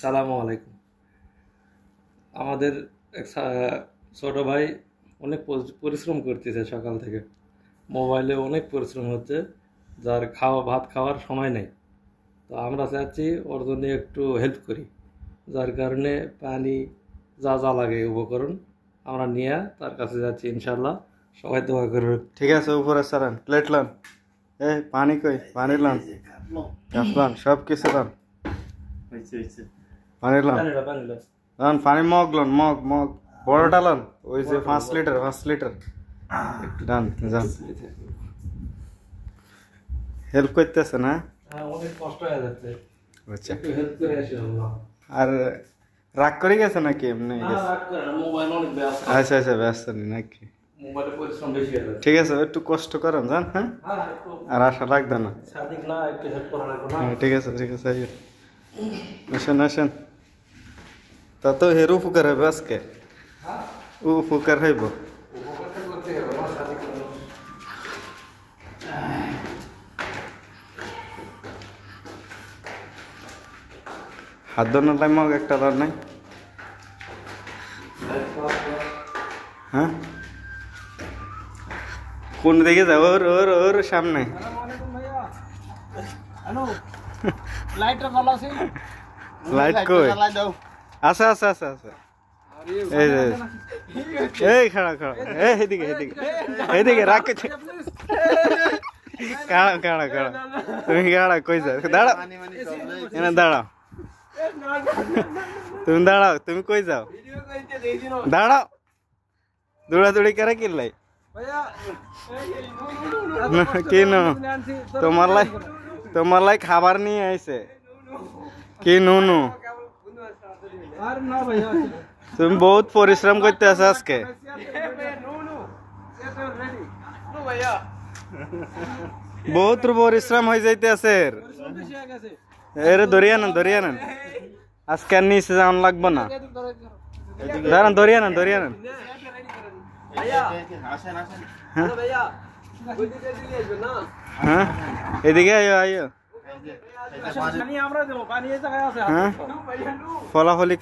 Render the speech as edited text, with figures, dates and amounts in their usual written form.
সালামু আলাইকুম। আমাদের এক ছোট ভাই অনেক পরিশ্রম করতেছে সকাল থেকে, মোবাইলে অনেক পরিশ্রম হচ্ছে, যার ভাত খাওয়ার সময় নেই। তো আমরা চাচ্ছি ওর জন্য একটু হেল্প করি, যার কারণে পানি যা যা লাগে উপকরণ আমরা নিয়ে তার কাছে যাচ্ছি। ইনশাল্লাহ সবাই দোয়া করবে। ঠিক আছে, উপরে সারান, প্লেট লন, পানি কই, পানি লন, কাপ লন, সব কিছু লন, পানি লন, লন পানি, মগ লন, মগ মগ বড়টা লন, ওই যে 5 লিটার 5 লিটার ডান যান। হেল্প করতেছে না? অনেক কষ্ট হয়ে যাচ্ছে, আচ্ছা, একটু হেল্প করে আসি। আর রাগ করে গেছে নাকি এমনি গেছে? মোবাইল অনেক ব্যস্ত। আচ্ছা আচ্ছা, ব্যস্ত নেই নাকি? মোবাইলে পরিশ্রম বেশি হয়ে যাচ্ছে। ঠিক আছে, একটু কষ্ট করেন যান। হ্যাঁ, আর আশা লাগবে না। সাদিক না, একটু হেল্প করা লাগবে না? ঠিক আছে ঠিক আছে, আসেন আসেন। তা তো হের উপকার হবে আজকে, উপকার হইব। হাত ধোয়ার টাইম মগ একটা ধর নাই? হ্যাঁ, কোন দিকে যাও? ওর ওর ওর সামনে। লাইট কই? আচ্ছা আচ্ছা আচ্ছা আচ্ছা, এই যে এই খাড়া খাড়া, এইদিকে এইদিকে এইদিকে রাখ, কাড়া কাড়া কাড়া, তুমি কাড়া কই যাও? দাঁড়াও এনে, দাঁড়াও তুমি, দাঁড়াও তুমি কই যাও? দাঁড়াও, দৌড়াদৌড়ি করে কিনলাই কি নো? তোমার লাই খাবার নিয়ে আইছে কি? নুনু, তুমি বহুত পরিশ্রম করতে আছো আজকে, বহুত পরিশ্রম হয়ে যাইতে আছে। এরে ধরিয়া নেন, ধরিয়া নেন, আজকে আর নিচে যাওয়ান লাগবো না। দাঁড়ান, ধরিয়া নেন, ধরিয়া নেন। হ্যাঁ, এদিকে আয়ো আয়ো। হ্যাঁ, ফলাফলি